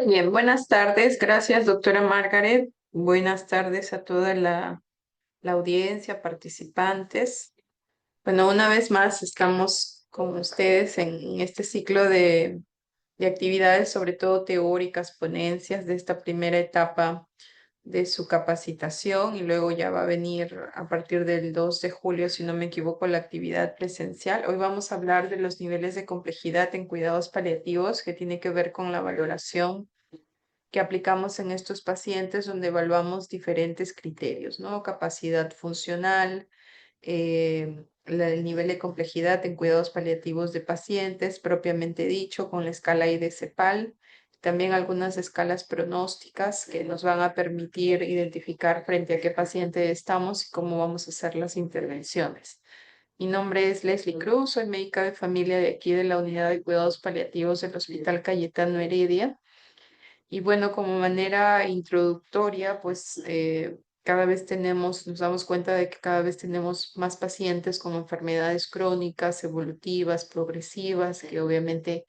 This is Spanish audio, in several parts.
Bien, buenas tardes. Gracias, doctora Margaret. Buenas tardes a toda la audiencia, participantes. Bueno, una vez más estamos con ustedes en este ciclo de actividades, sobre todo teóricas, ponencias de esta primera etapa de su capacitación y luego ya va a venir a partir del 2 de julio, si no me equivoco, la actividad presencial. Hoy vamos a hablar de los niveles de complejidad en cuidados paliativos que tiene que ver con la valoración que aplicamos en estos pacientes donde evaluamos diferentes criterios, ¿no? Capacidad funcional, el nivel de complejidad en cuidados paliativos de pacientes, propiamente dicho, con la escala IDCPAL, también algunas escalas pronósticas que nos van a permitir identificar frente a qué paciente estamos y cómo vamos a hacer las intervenciones. Mi nombre es Leslie Cruz, soy médica de familia de aquí de la Unidad de Cuidados Paliativos del Hospital Cayetano Heredia. Y bueno, como manera introductoria, pues cada vez nos damos cuenta de que cada vez tenemos más pacientes con enfermedades crónicas, evolutivas, progresivas, que obviamente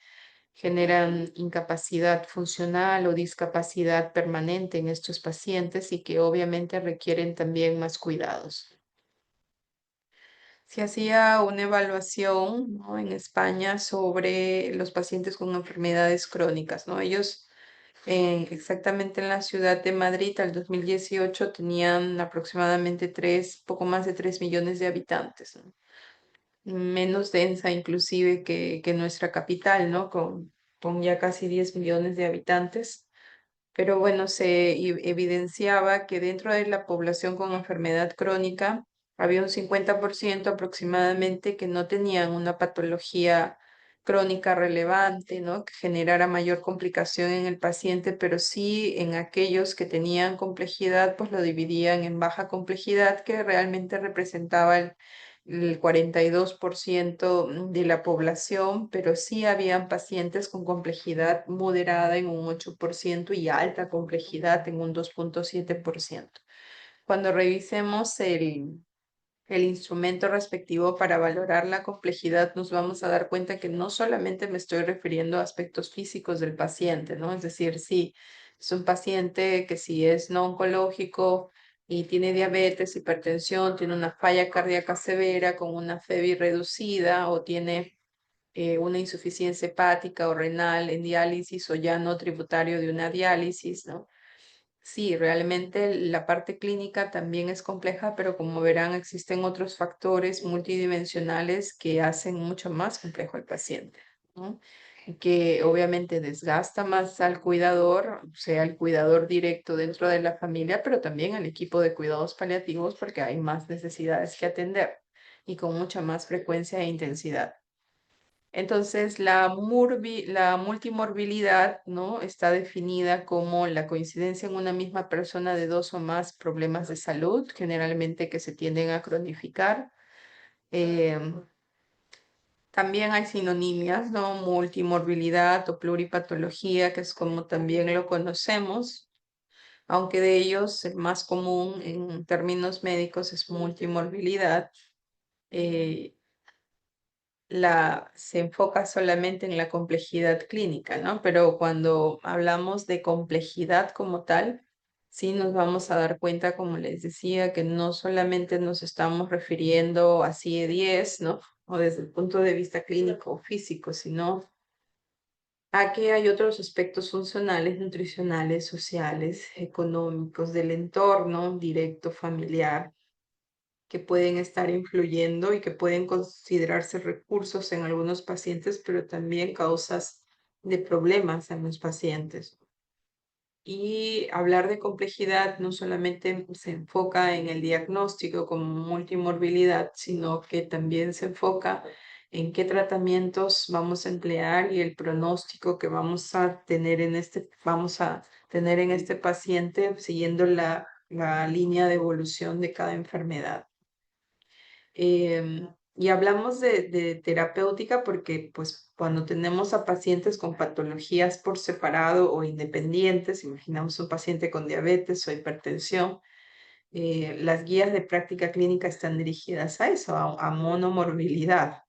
generan incapacidad funcional o discapacidad permanente en estos pacientes y que obviamente requieren también más cuidados. Se hacía una evaluación, ¿no?, en España sobre los pacientes con enfermedades crónicas, ¿no? Ellos exactamente en la ciudad de Madrid, al 2018 tenían aproximadamente poco más de 3 millones de habitantes, ¿no? Menos densa inclusive que nuestra capital, ¿no? Con ya casi 10 millones de habitantes. Pero bueno, evidenciaba que dentro de la población con enfermedad crónica había un 50% aproximadamente que no tenían una patología crónica relevante, ¿no?, que generara mayor complicación en el paciente, pero sí en aquellos que tenían complejidad, pues lo dividían en baja complejidad, que realmente representaba el 42% de la población, pero sí habían pacientes con complejidad moderada en un 8% y alta complejidad en un 2,7%. Cuando revisemos el instrumento respectivo para valorar la complejidad, nos vamos a dar cuenta que no solamente me estoy refiriendo a aspectos físicos del paciente, ¿no? Es decir, si es un paciente que si es no oncológico y tiene diabetes, hipertensión, tiene una falla cardíaca severa con una FEBI reducida o tiene una insuficiencia hepática o renal en diálisis o ya no tributario de una diálisis, ¿no? Sí, realmente la parte clínica también es compleja, pero como verán, existen otros factores multidimensionales que hacen mucho más complejo al paciente, ¿no? Y que obviamente desgasta más al cuidador, o sea, el cuidador directo dentro de la familia, pero también al equipo de cuidados paliativos porque hay más necesidades que atender y con mucha más frecuencia e intensidad. Entonces, la multimorbilidad, ¿no?, está definida como la coincidencia en una misma persona de dos o más problemas de salud, generalmente que se tienden a cronificar. Em, También hay sinonimias, ¿no? Multimorbilidad o pluripatología, que es como también lo conocemos, aunque de ellos el más común en términos médicos es multimorbilidad. Eh, se enfoca solamente en la complejidad clínica, ¿no? Pero cuando hablamos de complejidad como tal, sí nos vamos a dar cuenta, como les decía, que no solamente nos estamos refiriendo a CIE-10, ¿no? O desde el punto de vista clínico o físico, sino a que hay otros aspectos funcionales, nutricionales, sociales, económicos, del entorno directo, familiar, que pueden estar influyendo y que pueden considerarse recursos en algunos pacientes, pero también causas de problemas en los pacientes. Y hablar de complejidad no solamente se enfoca en el diagnóstico como multimorbilidad, sino que también se enfoca en qué tratamientos vamos a emplear y el pronóstico que vamos a tener en este paciente siguiendo la línea de evolución de cada enfermedad. Y hablamos de terapéutica porque, pues, cuando tenemos a pacientes con patologías por separado o independientes, imaginamos un paciente con diabetes o hipertensión, las guías de práctica clínica están dirigidas a eso, a monomorbilidad.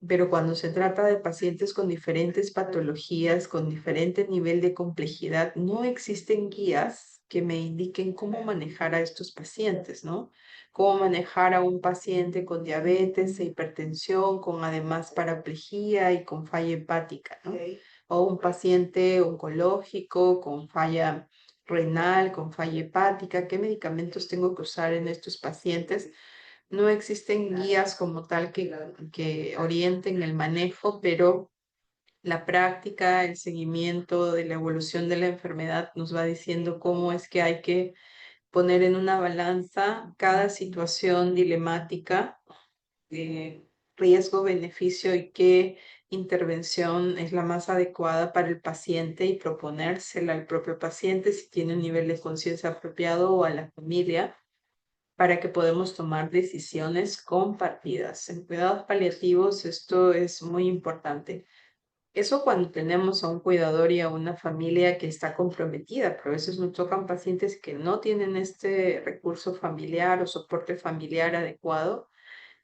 Pero cuando se trata de pacientes con diferentes patologías, con diferente nivel de complejidad, no existen guías que me indiquen cómo manejar a estos pacientes, ¿no? Cómo manejar a un paciente con diabetes e hipertensión, con además paraplegia y con falla hepática, ¿no? O un paciente oncológico con falla renal, con falla hepática, qué medicamentos tengo que usar en estos pacientes. No existen guías como tal que orienten el manejo, pero la práctica, el seguimiento de la evolución de la enfermedad nos va diciendo cómo es que hay que poner en una balanza cada situación dilemática, riesgo-beneficio y qué intervención es la más adecuada para el paciente y proponérsela al propio paciente si tiene un nivel de conciencia apropiado o a la familia para que podamos tomar decisiones compartidas. En cuidados paliativos esto es muy importante. Eso cuando tenemos a un cuidador y a una familia que está comprometida, pero a veces nos tocan pacientes que no tienen este recurso familiar o soporte familiar adecuado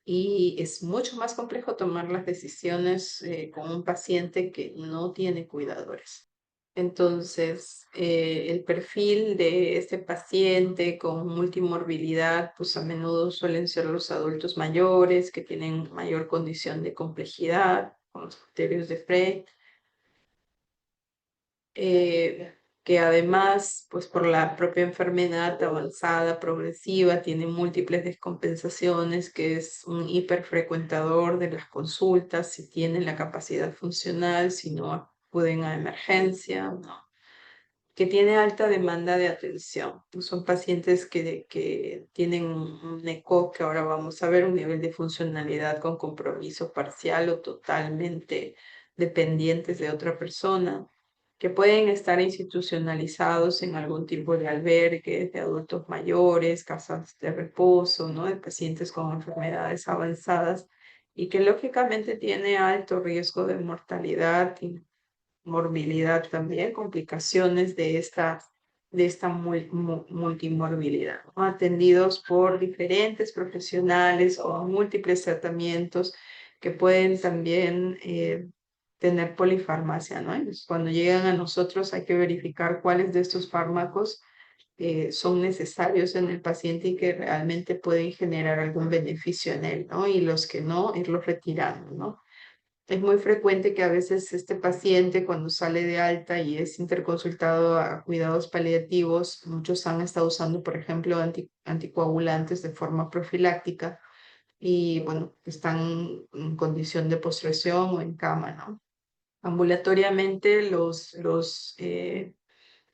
y es mucho más complejo tomar las decisiones con un paciente que no tiene cuidadores. Entonces, el perfil de este paciente con multimorbilidad, pues a menudo suelen ser los adultos mayores que tienen mayor condición de complejidad, con los criterios de Frey, que además, pues por la propia enfermedad avanzada, progresiva, tiene múltiples descompensaciones, que es un hiperfrecuentador de las consultas, si tienen la capacidad funcional, si no acuden a emergencia, ¿no? Que tiene alta demanda de atención. Pues son pacientes que tienen un ECO, que ahora vamos a ver, un nivel de funcionalidad con compromiso parcial o totalmente dependientes de otra persona, que pueden estar institucionalizados en algún tipo de albergue de adultos mayores, casas de reposo, ¿no? De pacientes con enfermedades avanzadas y que lógicamente tiene alto riesgo de mortalidad y morbilidad también, complicaciones de esta multimorbilidad, ¿no? Atendidos por diferentes profesionales con múltiples tratamientos que pueden también tener polifarmacia, ¿no? Entonces, cuando llegan a nosotros hay que verificar cuáles de estos fármacos son necesarios en el paciente y que realmente pueden generar algún beneficio en él, ¿no? Y los que no, irlos retirando, ¿no? Es muy frecuente que a veces este paciente cuando sale de alta y es interconsultado a cuidados paliativos, muchos han estado usando, por ejemplo, anticoagulantes de forma profiláctica y bueno, están en condición de postración o en cama, ¿no? Ambulatoriamente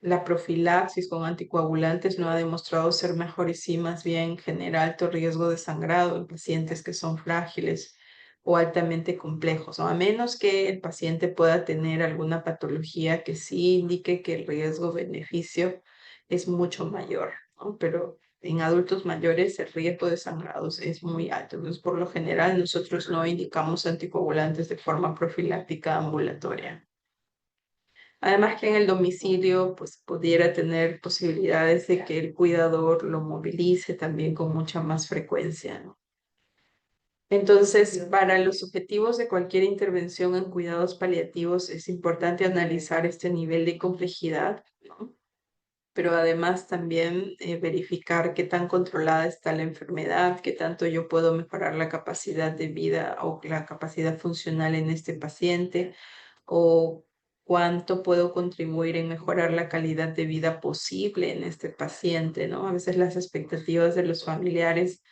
la profilaxis con anticoagulantes no ha demostrado ser mejor y sí, más bien genera alto riesgo de sangrado en pacientes que son frágiles o altamente complejos, ¿no? A menos que el paciente pueda tener alguna patología que sí indique que el riesgo-beneficio es mucho mayor, ¿no? Pero en adultos mayores el riesgo de sangrados es muy alto. Entonces, por lo general, nosotros no indicamos anticoagulantes de forma profiláctica ambulatoria. Además que en el domicilio, pues pudiera tener posibilidades de que el cuidador lo movilice también con mucha más frecuencia, ¿no? Entonces, para los objetivos de cualquier intervención en cuidados paliativos es importante analizar este nivel de complejidad, ¿no? Pero además también verificar qué tan controlada está la enfermedad, qué tanto yo puedo mejorar la capacidad de vida o la capacidad funcional en este paciente o cuánto puedo contribuir en mejorar la calidad de vida posible en este paciente, ¿no? A veces las expectativas de los familiares,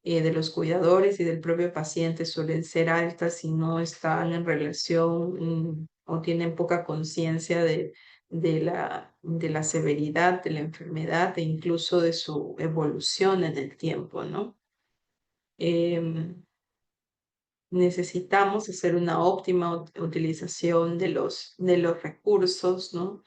de los cuidadores y del propio paciente suelen ser altas y no están en relación o tienen poca conciencia de la severidad de la enfermedad e incluso de su evolución en el tiempo, ¿no? Em, Necesitamos hacer una óptima utilización de los recursos, ¿no?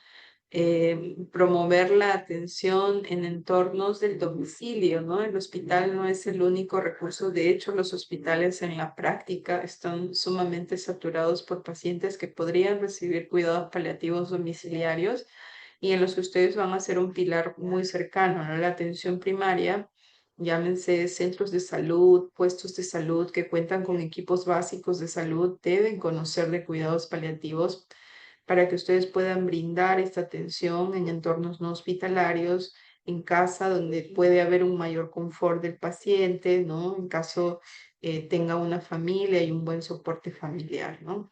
Promover la atención en entornos del domicilio, ¿no? El hospital no es el único recurso. De hecho, los hospitales en la práctica están sumamente saturados por pacientes que podrían recibir cuidados paliativos domiciliarios y en los que ustedes van a ser un pilar muy cercano, ¿no? La atención primaria llámense centros de salud, puestos de salud que cuentan con equipos básicos de salud, deben conocer de cuidados paliativos para que ustedes puedan brindar esta atención en entornos no hospitalarios, en casa, donde puede haber un mayor confort del paciente, ¿no? En caso tenga una familia y un buen soporte familiar, ¿no?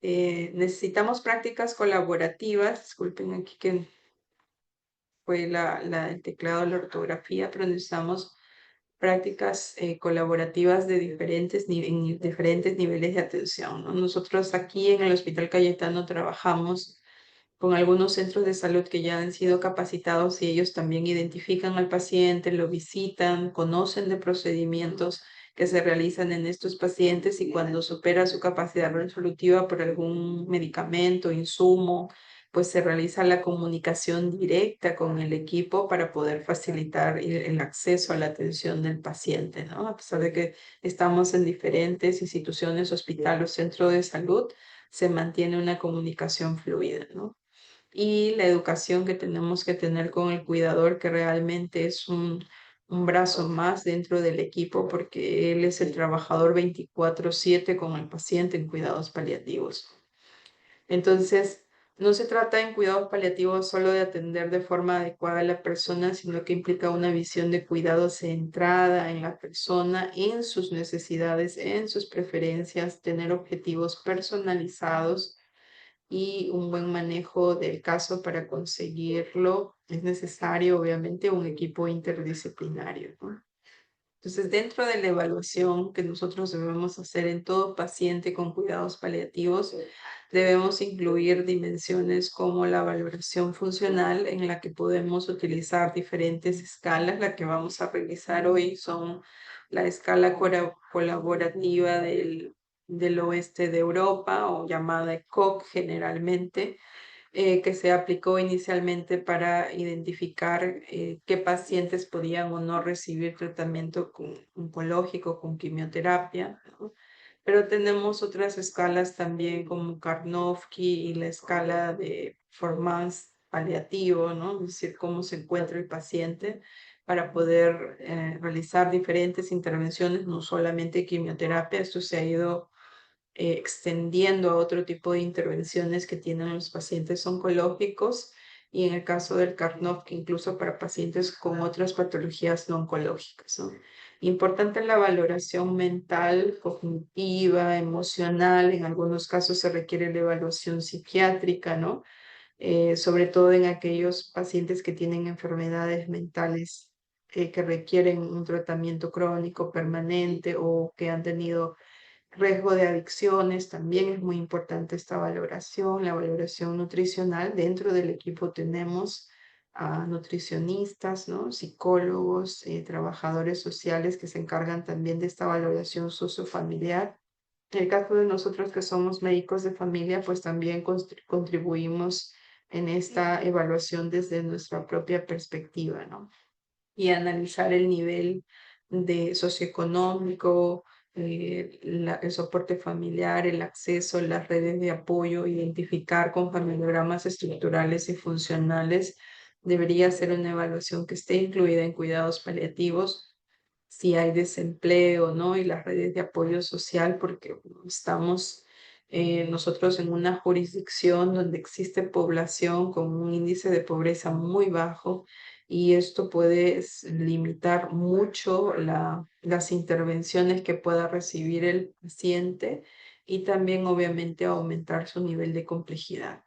Necesitamos prácticas colaborativas, disculpen aquí que fue el teclado de la ortografía, pero necesitamos prácticas colaborativas de en diferentes niveles de atención, ¿no? Nosotros aquí en el Hospital Cayetano trabajamos con algunos centros de salud que ya han sido capacitados y ellos también identifican al paciente, lo visitan, conocen de procedimientos que se realizan en estos pacientes y cuando supera su capacidad resolutiva por algún medicamento, insumo, pues se realiza la comunicación directa con el equipo para poder facilitar el acceso a la atención del paciente, ¿no? A pesar de que estamos en diferentes instituciones, hospital o centro de salud, se mantiene una comunicación fluida, ¿no? Y la educación que tenemos que tener con el cuidador, que realmente es un brazo más dentro del equipo, porque él es el trabajador 24/7 con el paciente en cuidados paliativos. Entonces, no se trata en cuidados paliativos solo de atender de forma adecuada a la persona, sino que implica una visión de cuidado centrada en la persona, en sus necesidades, en sus preferencias, tener objetivos personalizados y un buen manejo del caso para conseguirlo. Es necesario, obviamente, un equipo interdisciplinario, ¿no? Entonces, dentro de la evaluación que nosotros debemos hacer en todo paciente con cuidados paliativos, debemos incluir dimensiones como la valoración funcional, en la que podemos utilizar diferentes escalas. La que vamos a revisar hoy son la escala colaborativa del oeste de Europa, o llamada ECOG generalmente, que se aplicó inicialmente para identificar qué pacientes podían o no recibir tratamiento oncológico con quimioterapia, ¿no? Pero tenemos otras escalas también como Karnofsky y la escala de performance paliativo, ¿no? Es decir, cómo se encuentra el paciente para poder realizar diferentes intervenciones, no solamente quimioterapia. Esto se ha ido extendiendo a otro tipo de intervenciones que tienen los pacientes oncológicos, y en el caso del Karnofsky incluso para pacientes con otras patologías no oncológicas, ¿no? Importante la valoración mental, cognitiva, emocional. En algunos casos se requiere la evaluación psiquiátrica, ¿no? Sobre todo en aquellos pacientes que tienen enfermedades mentales que requieren un tratamiento crónico permanente o que han tenido riesgo de adicciones. También es muy importante esta valoración, la valoración nutricional. Dentro del equipo tenemos a nutricionistas, ¿no? Psicólogos, trabajadores sociales que se encargan también de esta valoración sociofamiliar. En el caso de nosotros que somos médicos de familia, pues también contribuimos en esta evaluación desde nuestra propia perspectiva, ¿no? Y analizar el nivel de socioeconómico, el soporte familiar, el acceso, las redes de apoyo, identificar con familiogramas estructurales y funcionales. Debería ser una evaluación que esté incluida en cuidados paliativos, si hay desempleo, ¿no? Y las redes de apoyo social, porque estamos nosotros en una jurisdicción donde existe población con un índice de pobreza muy bajo, y esto puede limitar mucho las intervenciones que pueda recibir el paciente, y también obviamente aumentar su nivel de complejidad.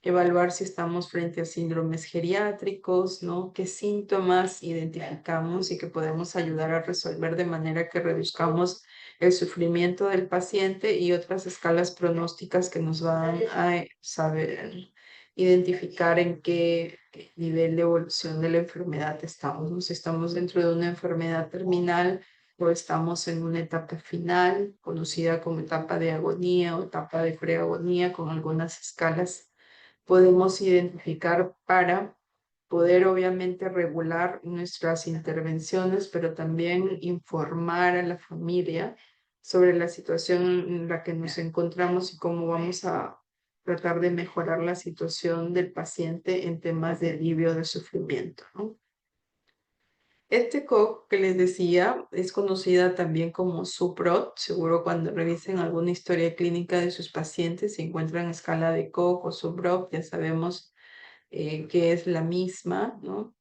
Evaluar si estamos frente a síndromes geriátricos, ¿no? ¿Qué síntomas identificamos y que podemos ayudar a resolver de manera que reduzcamos el sufrimiento del paciente? Y otras escalas pronósticas que nos van a saber identificar en qué nivel de evolución de la enfermedad estamos, ¿no? Si estamos dentro de una enfermedad terminal o estamos en una etapa final, conocida como etapa de agonía o etapa de preagonía, con algunas escalas podemos identificar para poder obviamente regular nuestras intervenciones, pero también informar a la familia sobre la situación en la que nos encontramos y cómo vamos a tratar de mejorar la situación del paciente en temas de alivio de sufrimiento, ¿no? Este COC que les decía es conocida también como SUPROT. Seguro cuando revisen alguna historia clínica de sus pacientes, si encuentran escala de COC o SUPROT, ya sabemos que es la misma, ¿no?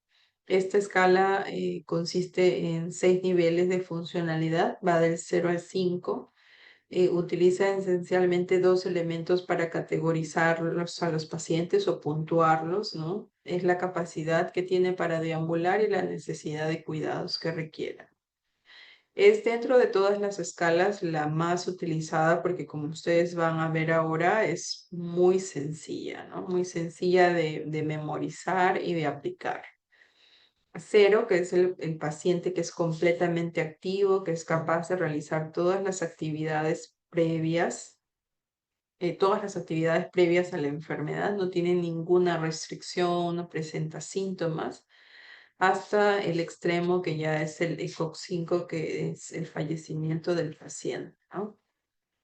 Esta escala consiste en 6 niveles de funcionalidad, va del 0 al 5. Utiliza esencialmente dos elementos para categorizarlos a los pacientes o puntuarlos, ¿no? Es la capacidad que tiene para deambular y la necesidad de cuidados que requiera. Es dentro de todas las escalas la más utilizada porque como ustedes van a ver ahora es muy sencilla, ¿no? Muy sencilla de memorizar y de aplicar. Cero, que es el paciente que es completamente activo, que es capaz de realizar todas las actividades previas a la enfermedad, no tiene ninguna restricción, no presenta síntomas, hasta el extremo que ya es el ECOG 5, que es el fallecimiento del paciente, ¿no?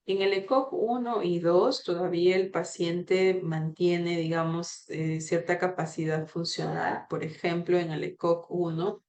En el ECOG 1 y 2 todavía el paciente mantiene, digamos, cierta capacidad funcional. Por ejemplo, en el ECOG 1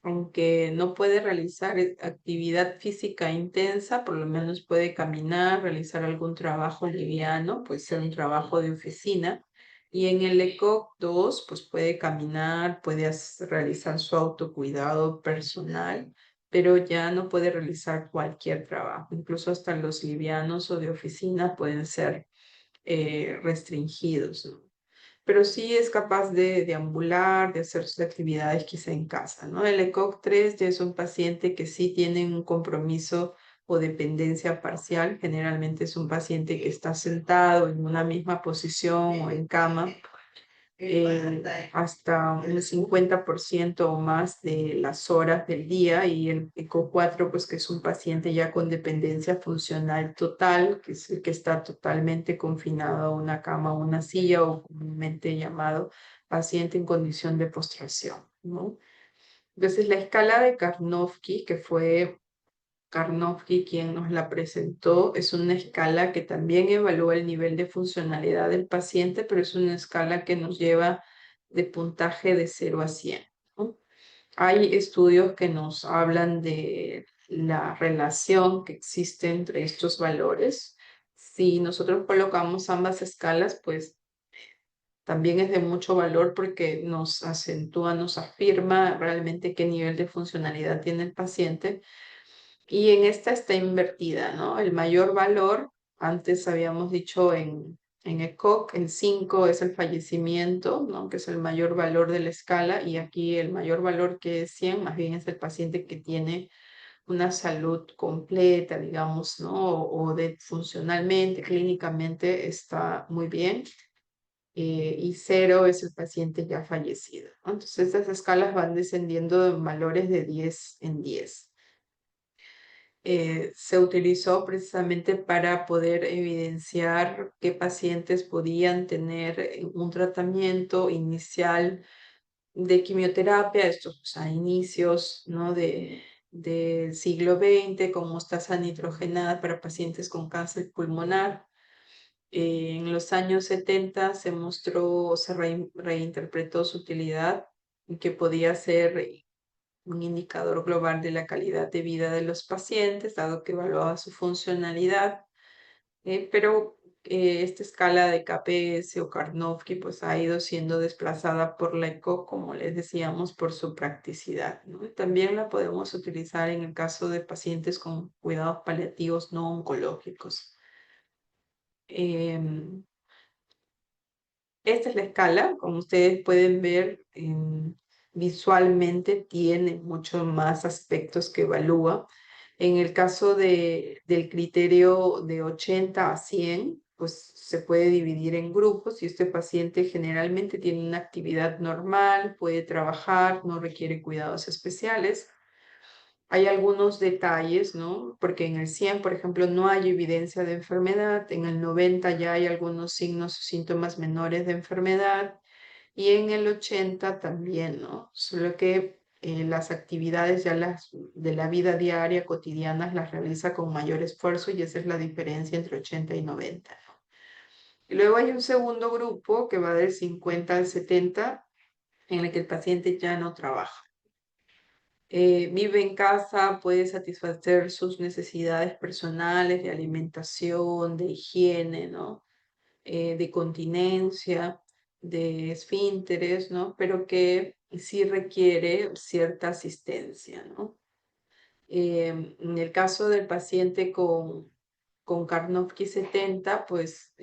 aunque no puede realizar actividad física intensa, por lo menos puede caminar, realizar algún trabajo liviano, puede ser un trabajo de oficina. Y en el ECOG 2, pues puede caminar, puede realizar su autocuidado personal, pero ya no puede realizar cualquier trabajo. Incluso hasta los livianos o de oficina pueden ser restringidos, ¿no? Pero sí es capaz de deambular, de hacer sus actividades quizá en casa, ¿no? El ECOG 3 ya es un paciente que sí tiene un compromiso o dependencia parcial, generalmente es un paciente que está sentado en una misma posición o en cama hasta un 50% o más de las horas del día, y el ECO 4 pues que es un paciente ya con dependencia funcional total, que es el que está totalmente confinado a una cama o una silla, o comúnmente llamado paciente en condición de postración, ¿no? Entonces la escala de Karnofsky, que fue Karnofsky quien nos la presentó, es una escala que también evalúa el nivel de funcionalidad del paciente, pero es una escala que nos lleva de puntaje de 0 a 100, ¿no? Hay estudios que nos hablan de la relación que existe entre estos valores. Si nosotros colocamos ambas escalas, pues también es de mucho valor porque nos acentúa, nos afirma realmente qué nivel de funcionalidad tiene el paciente, y en esta está invertida, ¿no? El mayor valor, antes habíamos dicho en ECOG, en 5 es el fallecimiento, ¿no? Que es el mayor valor de la escala, y aquí el mayor valor, que es 100, más bien es el paciente que tiene una salud completa, digamos, ¿no? O de funcionalmente, clínicamente está muy bien. Y 0 es el paciente ya fallecido, ¿no? Entonces estas escalas van descendiendo en valores de 10 en 10. Se utilizó precisamente para poder evidenciar qué pacientes podían tener un tratamiento inicial de quimioterapia, estos pues, a inicios, ¿no? del siglo XX, con mostaza nitrogenada para pacientes con cáncer pulmonar. En los años 70 se mostró, se reinterpretó su utilidad, y que podía ser un indicador global de la calidad de vida de los pacientes, dado que evaluaba su funcionalidad, pero esta escala de KPS o Karnofsky pues ha ido siendo desplazada por la ECO, como les decíamos, por su practicidad, ¿no? También la podemos utilizar en el caso de pacientes con cuidados paliativos no oncológicos. Em, Esta es la escala, como ustedes pueden ver, visualmente tiene muchos más aspectos que evalúa. En el caso del criterio de 80 a 100, pues se puede dividir en grupos, y este paciente generalmente tiene una actividad normal, puede trabajar, no requiere cuidados especiales. Hay algunos detalles, ¿no? Porque en el 100, por ejemplo, no hay evidencia de enfermedad, en el 90 ya hay algunos signos o síntomas menores de enfermedad, y en el 80 también, ¿no? Solo que las actividades ya de la vida diaria cotidianas las realiza con mayor esfuerzo, y esa es la diferencia entre 80 y 90, ¿no? Y luego hay un segundo grupo que va del 50 al 70, en el que el paciente ya no trabaja. vive en casa, puede satisfacer sus necesidades personales de alimentación, de higiene, ¿no? De continencia, de esfínteres, ¿no? Pero que sí requiere cierta asistencia, ¿no? En el caso del paciente con Karnofsky 70, pues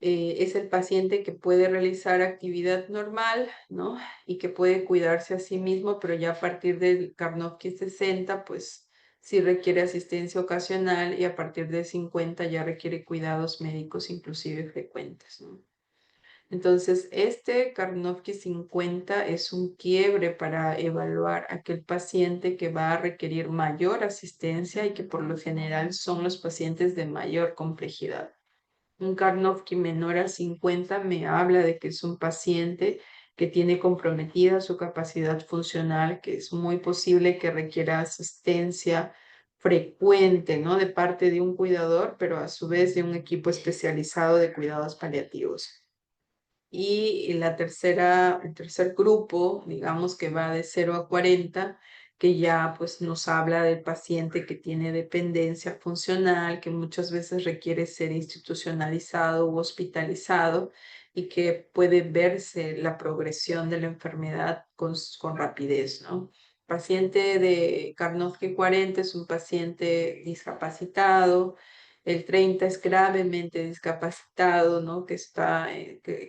es el paciente que puede realizar actividad normal, ¿no? Y que puede cuidarse a sí mismo, pero ya a partir del Karnofsky 60, pues sí requiere asistencia ocasional y a partir de 50 ya requiere cuidados médicos inclusive frecuentes, ¿no? Entonces, este Karnofsky 50 es un quiebre para evaluar aquel paciente que va a requerir mayor asistencia y que por lo general son los pacientes de mayor complejidad. Un Karnofsky menor a 50 me habla de que es un paciente que tiene comprometida su capacidad funcional, que es muy posible que requiera asistencia frecuente, ¿no? De parte de un cuidador, pero a su vez de un equipo especializado de cuidados paliativos. Y el tercer grupo, digamos que va de 0 a 40, que ya pues nos habla del paciente que tiene dependencia funcional, que muchas veces requiere ser institucionalizado u hospitalizado y que puede verse la progresión de la enfermedad con rapidez, ¿no? Paciente de Karnofsky 40 es un paciente discapacitado, el 30 es gravemente discapacitado, ¿no? Que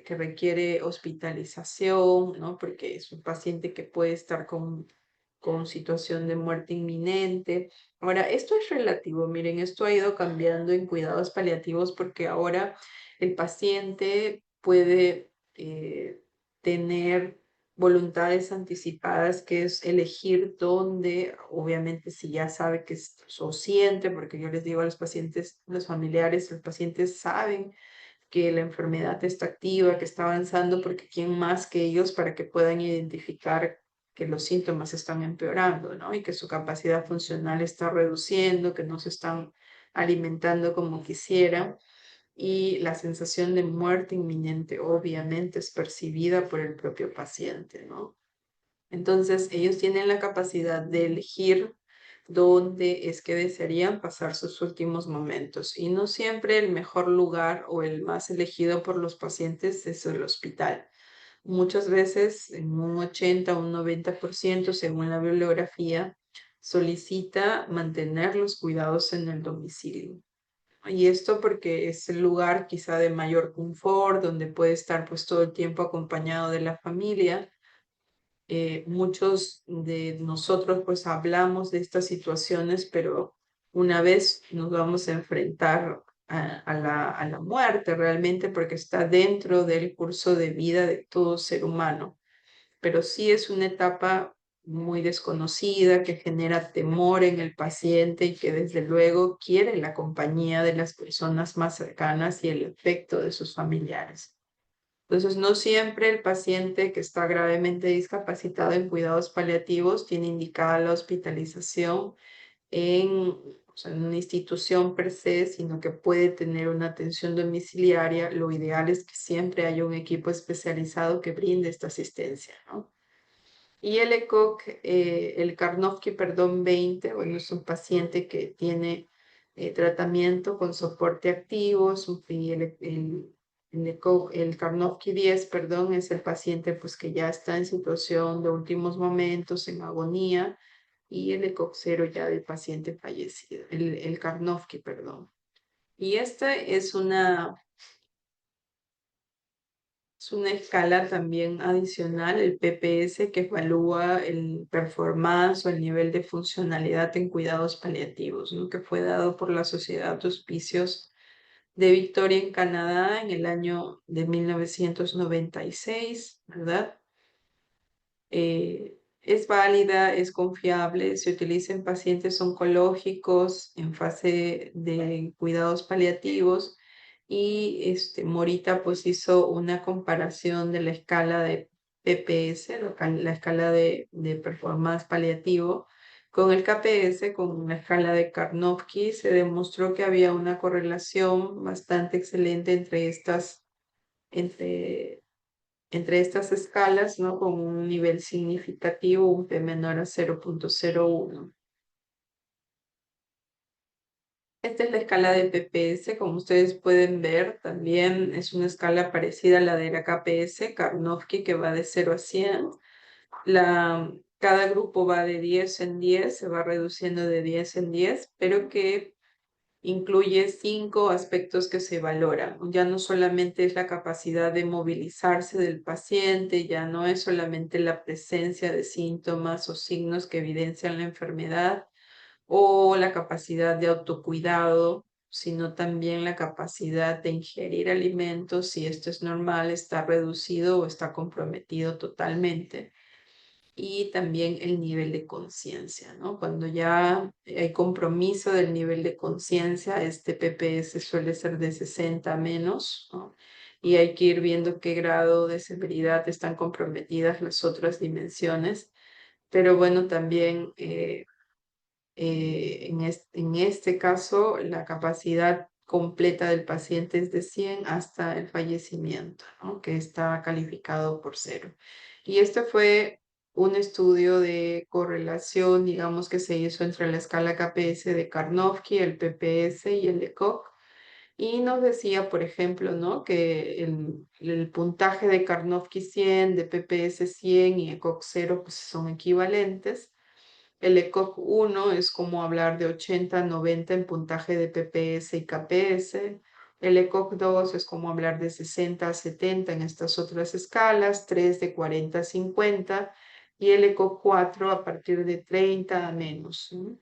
requiere hospitalización, ¿no? Porque es un paciente que puede estar con situación de muerte inminente. Ahora, esto es relativo, miren, esto ha ido cambiando en cuidados paliativos porque ahora el paciente puede tener voluntades anticipadas, que es elegir dónde, obviamente si ya sabe que es o siente, porque yo les digo a los pacientes, los familiares, los pacientes saben que la enfermedad está activa, que está avanzando, porque quién más que ellos para que puedan identificar que los síntomas están empeorando, ¿no? Y que su capacidad funcional está reduciendo, que no se están alimentando como quisieran. Y la sensación de muerte inminente obviamente es percibida por el propio paciente, ¿no? Entonces, ellos tienen la capacidad de elegir dónde es que desearían pasar sus últimos momentos. Y no siempre el mejor lugar o el más elegido por los pacientes es el hospital. Muchas veces, en un 80 o un 90%, según la bibliografía, solicita mantener los cuidados en el domicilio. Y esto porque es el lugar quizá de mayor confort, donde puede estar pues todo el tiempo acompañado de la familia. Muchos de nosotros pues hablamos de estas situaciones, pero una vez nos vamos a enfrentar a la muerte realmente porque está dentro del curso de vida de todo ser humano. Pero sí es una etapa muy desconocida que genera temor en el paciente y que desde luego quiere la compañía de las personas más cercanas y el efecto de sus familiares. Entonces, no siempre el paciente que está gravemente discapacitado en cuidados paliativos tiene indicada la hospitalización en, o sea, en una institución per se, sino que puede tener una atención domiciliaria. Lo ideal es que siempre haya un equipo especializado que brinde esta asistencia, ¿no? Y el ECOG, el Karnofsky, perdón, 20, bueno, es un paciente que tiene tratamiento con soporte activo, y el ECOG, el Karnofsky 10, perdón, es el paciente pues que ya está en situación de últimos momentos, en agonía, y el ECOG 0 ya del paciente fallecido, el Karnofsky, perdón. Y esta es una escala también adicional, el PPS, que evalúa el performance o el nivel de funcionalidad en cuidados paliativos, ¿no? Que fue dado por la Sociedad de Hospicios de Victoria en Canadá en el año de 1996, ¿verdad? Es válida, es confiable, se utiliza en pacientes oncológicos en fase de cuidados paliativos y Morita pues hizo una comparación de la escala de PPS, la escala de performance paliativo, con el KPS, con la escala de Karnofsky. Se demostró que había una correlación bastante excelente entre entre estas escalas, ¿no? Con un nivel significativo, un P menor a 0,01. Esta es la escala de PPS, como ustedes pueden ver, también es una escala parecida a la de la KPS, Karnofsky, que va de 0 a 100. Cada grupo va de 10 en 10, se va reduciendo de 10 en 10, pero que incluye 5 aspectos que se valoran. Ya no solamente es la capacidad de movilizarse del paciente, ya no es solamente la presencia de síntomas o signos que evidencian la enfermedad o la capacidad de autocuidado, sino también la capacidad de ingerir alimentos, si esto es normal, está reducido o está comprometido totalmente, y también el nivel de conciencia, ¿no? Cuando ya hay compromiso del nivel de conciencia, este PPS suele ser de 60 menos, ¿no? Y hay que ir viendo qué grado de severidad están comprometidas las otras dimensiones. Pero bueno, también en este caso la capacidad completa del paciente es de 100 hasta el fallecimiento, ¿no? Que está calificado por 0. Y este fue un estudio de correlación, digamos, que se hizo entre la escala KPS de Karnofsky, el PPS y el ECOG. Y nos decía, por ejemplo, ¿no? Que el puntaje de Karnofsky 100, de PPS 100 y ECOG 0 pues son equivalentes. El ECOG 1 es como hablar de 80 a 90 en puntaje de PPS y KPS. El ECOG 2 es como hablar de 60 a 70 en estas otras escalas, 3 de 40 a 50 y el ECOG 4 a partir de 30 a menos, ¿no?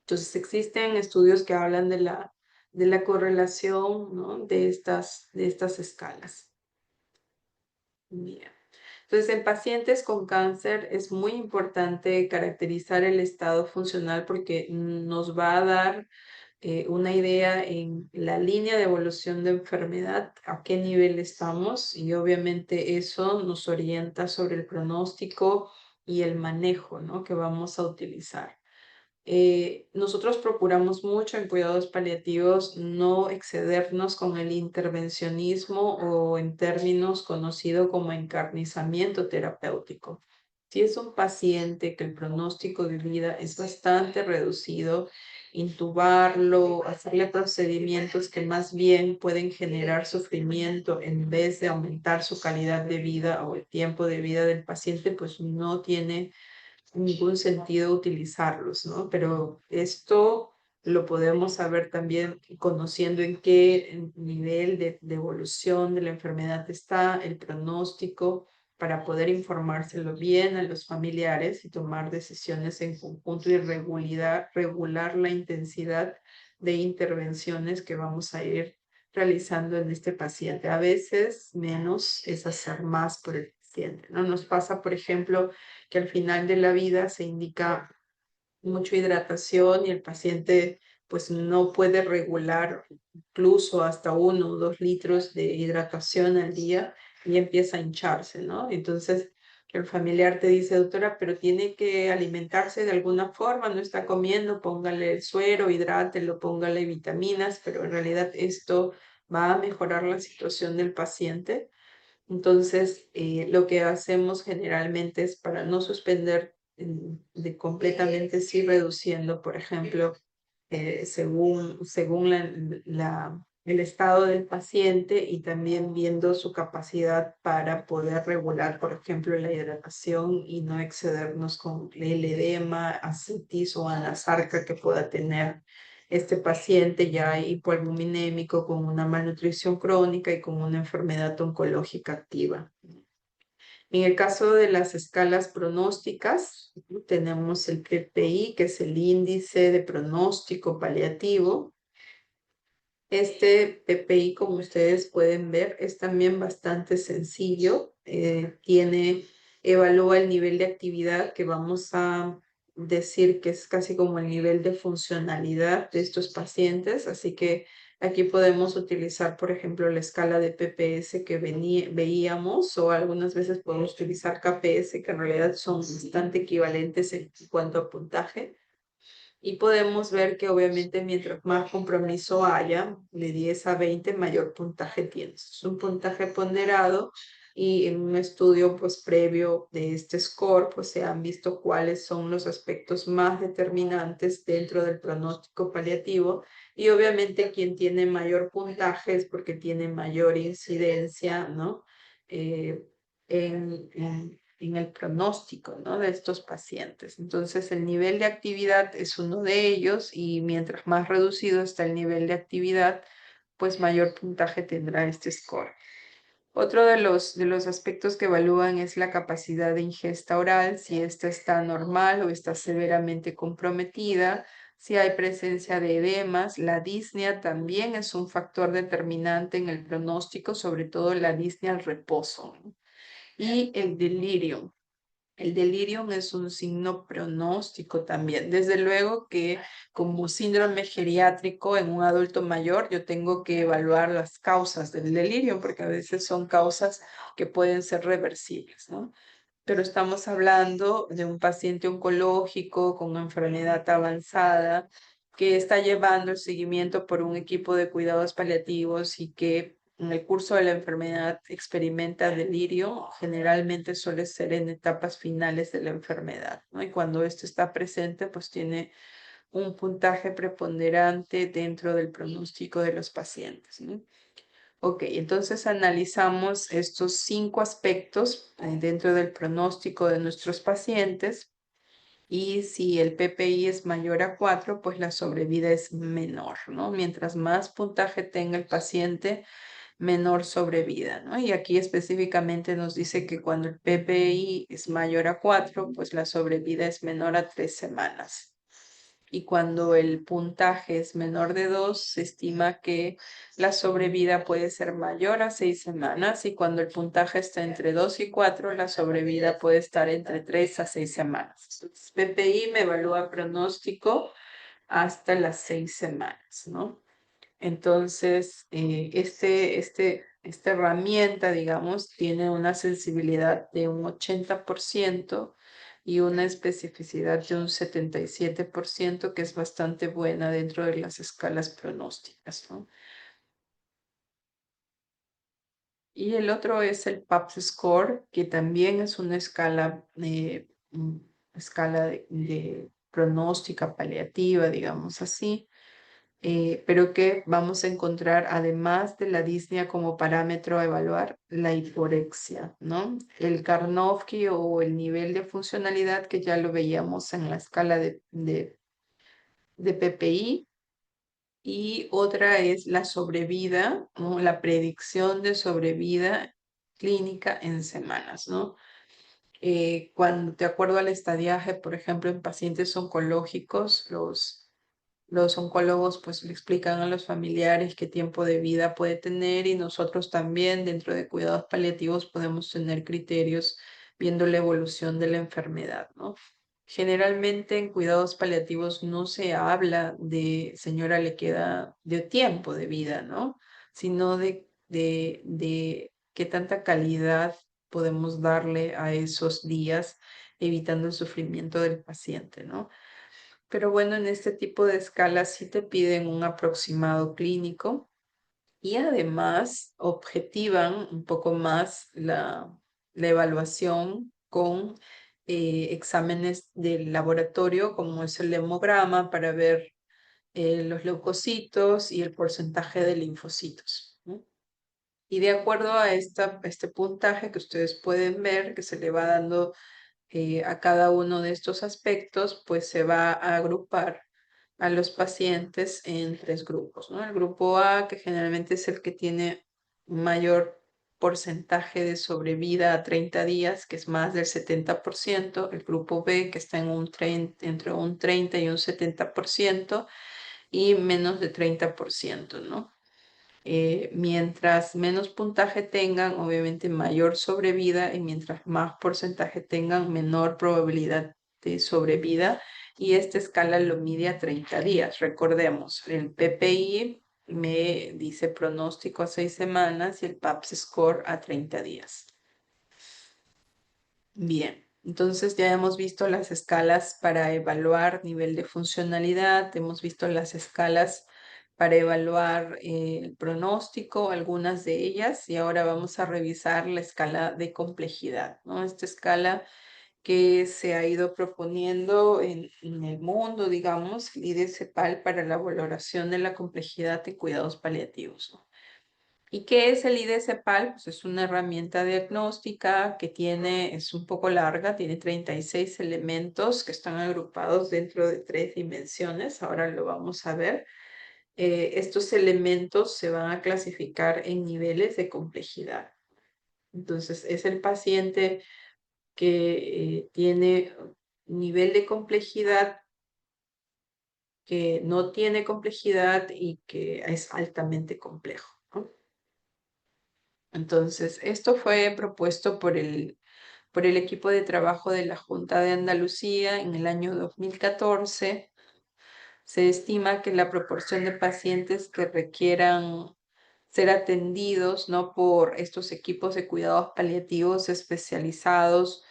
Entonces existen estudios que hablan de la correlación, ¿no? de estas escalas. Bien. Entonces, en pacientes con cáncer es muy importante caracterizar el estado funcional porque nos va a dar una idea en la línea de evolución de enfermedad, a qué nivel estamos, y obviamente eso nos orienta sobre el pronóstico y el manejo, ¿no? que vamos a utilizar. Nosotros procuramos mucho en cuidados paliativos no excedernos con el intervencionismo o en términos conocido como encarnizamiento terapéutico. Si es un paciente que el pronóstico de vida es bastante reducido, intubarlo, hacerle procedimientos que más bien pueden generar sufrimiento en vez de aumentar su calidad de vida o el tiempo de vida del paciente, pues no tiene ningún sentido utilizarlos, ¿no? Pero esto lo podemos saber también conociendo en qué nivel de evolución de la enfermedad está, el pronóstico, para poder informárselo bien a los familiares y tomar decisiones en conjunto y regular la intensidad de intervenciones que vamos a ir realizando en este paciente. A veces menos es hacer más por el paciente, ¿no? Nos pasa, por ejemplo, que al final de la vida se indica mucha hidratación y el paciente pues no puede regular incluso hasta 1 o 2 litros de hidratación al día y empieza a hincharse, ¿no? Entonces el familiar te dice, doctora, pero tiene que alimentarse de alguna forma, no está comiendo, póngale el suero, hidrátelo, póngale vitaminas, pero en realidad esto va a mejorar la situación del paciente. Entonces, lo que hacemos generalmente es para no suspender de completamente, sí reduciendo, por ejemplo, según el estado del paciente y también viendo su capacidad para poder regular, por ejemplo, la hidratación y no excedernos con el edema, ascitis o anasarca que pueda tener este paciente ya hipoalbuminémico con una malnutrición crónica y con una enfermedad oncológica activa. En el caso de las escalas pronósticas, tenemos el PPI, que es el índice de pronóstico paliativo. Este PPI, como ustedes pueden ver, es también bastante sencillo. Evalúa el nivel de actividad que vamos a decir que es casi como el nivel de funcionalidad de estos pacientes. Así que aquí podemos utilizar, por ejemplo, la escala de PPS que veíamos, o algunas veces podemos utilizar KPS, que en realidad son bastante equivalentes en cuanto a puntaje. Y podemos ver que obviamente mientras más compromiso haya, de 10 a 20, mayor puntaje tienes. Es un puntaje ponderado y en un estudio pues previo de este score pues se han visto cuáles son los aspectos más determinantes dentro del pronóstico paliativo y obviamente quien tiene mayor puntaje es porque tiene mayor incidencia, ¿no? En el pronóstico, ¿no? De estos pacientes. Entonces, el nivel de actividad es uno de ellos y mientras más reducido está el nivel de actividad, pues mayor puntaje tendrá este score. Otro de los aspectos que evalúan es la capacidad de ingesta oral, si esta está normal o está severamente comprometida, si hay presencia de edemas. La disnea también es un factor determinante en el pronóstico, sobre todo la disnea al reposo, ¿no? Y el delirio. El delirium es un signo pronóstico también. Desde luego que como síndrome geriátrico en un adulto mayor, yo tengo que evaluar las causas del delirio, porque a veces son causas que pueden ser reversibles, ¿no? Pero estamos hablando de un paciente oncológico con una enfermedad avanzada que está llevando el seguimiento por un equipo de cuidados paliativos y que en el curso de la enfermedad experimenta delirio, generalmente suele ser en etapas finales de la enfermedad, ¿no? Y cuando esto está presente, pues tiene un puntaje preponderante dentro del pronóstico de los pacientes, ¿no? Ok, entonces analizamos estos 5 aspectos dentro del pronóstico de nuestros pacientes y si el PPI es mayor a 4, pues la sobrevida es menor, ¿no? Mientras más puntaje tenga el paciente, menor sobrevida, ¿no? Y aquí específicamente nos dice que cuando el PPI es mayor a 4, pues la sobrevida es menor a 3 semanas. Y cuando el puntaje es menor de 2, se estima que la sobrevida puede ser mayor a 6 semanas y cuando el puntaje está entre 2 y 4, la sobrevida puede estar entre 3 a 6 semanas. Entonces, PPI me evalúa pronóstico hasta las 6 semanas, ¿no? Entonces, esta herramienta, digamos, tiene una sensibilidad de un 80% y una especificidad de un 77%, que es bastante buena dentro de las escalas pronósticas, ¿no? Y el otro es el PAPS Score, que también es una escala de pronóstica paliativa, digamos así, pero que vamos a encontrar, además de la disnea como parámetro a evaluar, la hiporexia, ¿no? El Karnofsky o el nivel de funcionalidad que ya lo veíamos en la escala de PPI. Y otra es la sobrevida, ¿no? La predicción de sobrevida clínica en semanas, ¿no? Cuando, de acuerdo al estadiaje, por ejemplo, en pacientes oncológicos, los oncólogos pues le explican a los familiares qué tiempo de vida puede tener y nosotros también dentro de cuidados paliativos podemos tener criterios viendo la evolución de la enfermedad, ¿no? Generalmente en cuidados paliativos no se habla de señora le queda de tiempo de vida, ¿no? Sino de qué tanta calidad podemos darle a esos días evitando el sufrimiento del paciente, ¿no? Pero bueno, en este tipo de escalas sí te piden un aproximado clínico y además objetivan un poco más la evaluación con exámenes del laboratorio, como es el hemograma, para ver los leucocitos y el porcentaje de linfocitos, ¿no? Y de acuerdo a este puntaje que ustedes pueden ver, que se le va dando a cada uno de estos aspectos, pues se va a agrupar a los pacientes en 3 grupos, ¿no? El grupo A, que generalmente es el que tiene mayor porcentaje de sobrevida a 30 días, que es más del 70%. El grupo B, que está en entre un 30 y un 70%, y menos de 30%, ¿no? Mientras menos puntaje tengan, obviamente mayor sobrevida y mientras más porcentaje tengan, menor probabilidad de sobrevida. Y esta escala lo mide a 30 días. Recordemos, el PPI me dice pronóstico a 6 semanas y el PAPS score a 30 días. Bien, entonces ya hemos visto las escalas para evaluar nivel de funcionalidad, hemos visto las escalas para evaluar el pronóstico, algunas de ellas, y ahora vamos a revisar la escala de complejidad, ¿no? Esta escala que se ha ido proponiendo en el mundo, digamos, el IDCPAL para la valoración de la complejidad de cuidados paliativos, ¿no? ¿Y qué es el IDCPAL? Pues es una herramienta diagnóstica que es un poco larga, tiene 36 elementos que están agrupados dentro de 3 dimensiones. Ahora lo vamos a ver. Estos elementos se van a clasificar en niveles de complejidad. Entonces, es el paciente que tiene nivel de complejidad, que no tiene complejidad y que es altamente complejo, ¿no? Entonces, esto fue propuesto por el equipo de trabajo de la Junta de Andalucía en el año 2014. Se estima que la proporción de pacientes que requieran ser atendidos, ¿no?, por estos equipos de cuidados paliativos especializados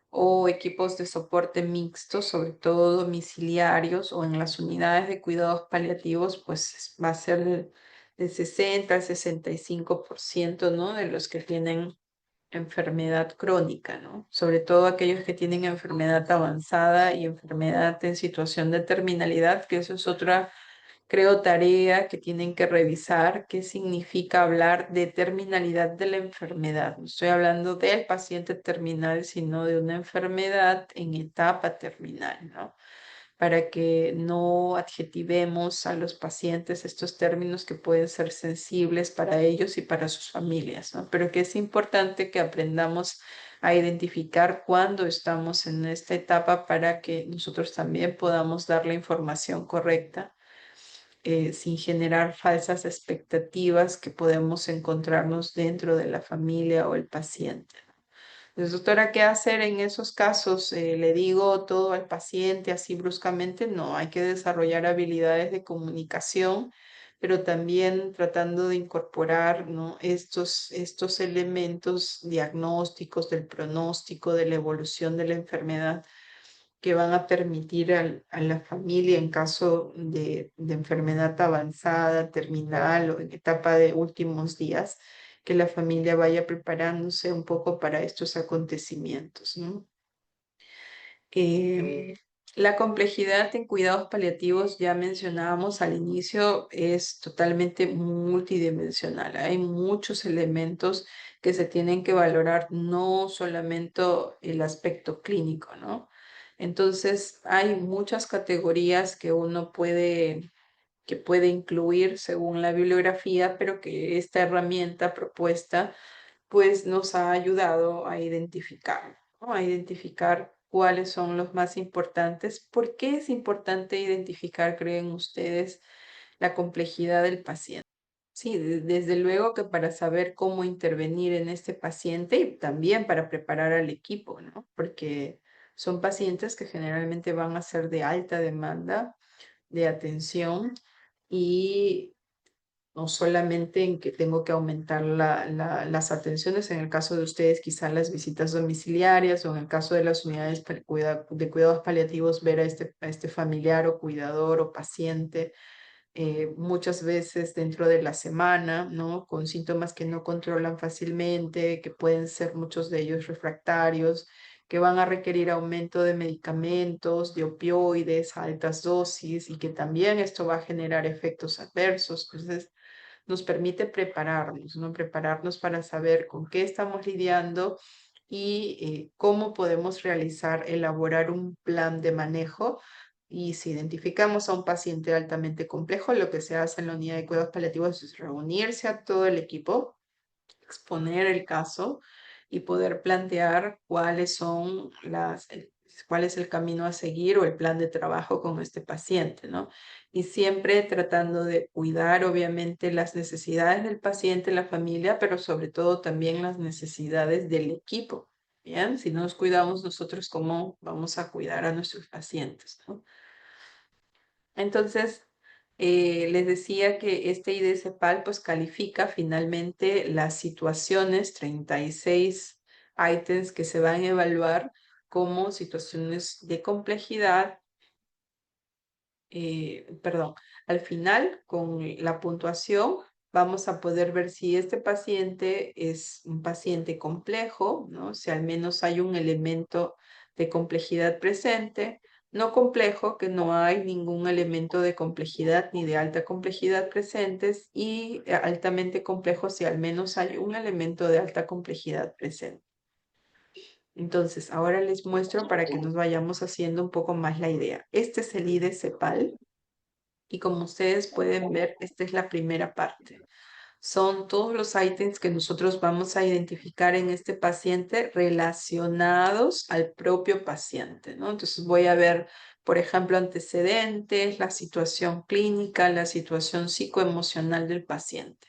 o equipos de soporte mixto, sobre todo domiciliarios o en las unidades de cuidados paliativos, pues va a ser del 60 al 65%, ¿no?, de los que tienen enfermedad crónica, ¿no? Sobre todo aquellos que tienen enfermedad avanzada y enfermedad en situación de terminalidad, que eso es otra, creo, tarea que tienen que revisar, qué significa hablar de terminalidad de la enfermedad. No estoy hablando del paciente terminal, sino de una enfermedad en etapa terminal, ¿no? Para que no adjetivemos a los pacientes estos términos que pueden ser sensibles para ellos y para sus familias, ¿no? Pero que es importante que aprendamos a identificar cuándo estamos en esta etapa para que nosotros también podamos dar la información correcta, sin generar falsas expectativas que podemos encontrarnos dentro de la familia o el paciente. Entonces, doctora, ¿qué hacer en esos casos? ¿Le digo todo al paciente así bruscamente? No, hay que desarrollar habilidades de comunicación, pero también tratando de incorporar, ¿no?, estos elementos diagnósticos del pronóstico, de la evolución de la enfermedad, que van a permitir a la familia, en caso de enfermedad avanzada, terminal o en etapa de últimos días, que la familia vaya preparándose un poco para estos acontecimientos, ¿no? Eh, la complejidad en cuidados paliativos, ya mencionábamos al inicio, es totalmente multidimensional. Hay muchos elementos que se tienen que valorar, no solamente el aspecto clínico, ¿no? Entonces, hay muchas categorías que puede incluir según la bibliografía, pero que esta herramienta propuesta pues nos ha ayudado a identificar, ¿no?, a identificar cuáles son los más importantes. ¿Por qué es importante identificar, creen ustedes, la complejidad del paciente? Sí, desde luego que para saber cómo intervenir en este paciente y también para preparar al equipo, ¿no? Porque son pacientes que generalmente van a ser de alta demanda de atención, y no solamente en que tengo que aumentar las atenciones, en el caso de ustedes quizás las visitas domiciliarias, o en el caso de las unidades de cuidados paliativos, ver a este familiar o cuidador o paciente muchas veces dentro de la semana, ¿no?, con síntomas que no controlan fácilmente, que pueden ser muchos de ellos refractarios, que van a requerir aumento de medicamentos, de opioides a altas dosis, y que también esto va a generar efectos adversos. Entonces, nos permite prepararnos, ¿no? Prepararnos para saber con qué estamos lidiando y cómo podemos elaborar un plan de manejo. Y si identificamos a un paciente altamente complejo, lo que se hace en la unidad de cuidados paliativos es reunirse a todo el equipo, exponer el caso y poder plantear cuál es el camino a seguir o el plan de trabajo con este paciente, ¿no? Y siempre tratando de cuidar, obviamente, las necesidades del paciente, la familia, pero sobre todo también las necesidades del equipo. Bien, si no nos cuidamos nosotros, ¿cómo vamos a cuidar a nuestros pacientes, ¿no? Entonces, les decía que este IDCPAL pues califica finalmente las situaciones, 36 ítems que se van a evaluar como situaciones de complejidad perdón, al final, con la puntuación, vamos a poder ver si este paciente es un paciente complejo, ¿no? Si al menos hay un elemento de complejidad presente, no complejo, que no hay ningún elemento de complejidad ni de alta complejidad presentes, y altamente complejo si al menos hay un elemento de alta complejidad presente. Entonces, ahora les muestro para que nos vayamos haciendo un poco más la idea. Este es el IDE-CEPAL. Y como ustedes pueden ver, esta es la primera parte. Son todos los ítems que nosotros vamos a identificar en este paciente relacionados al propio paciente, ¿no? Entonces voy a ver, por ejemplo, antecedentes, la situación clínica, la situación psicoemocional del paciente.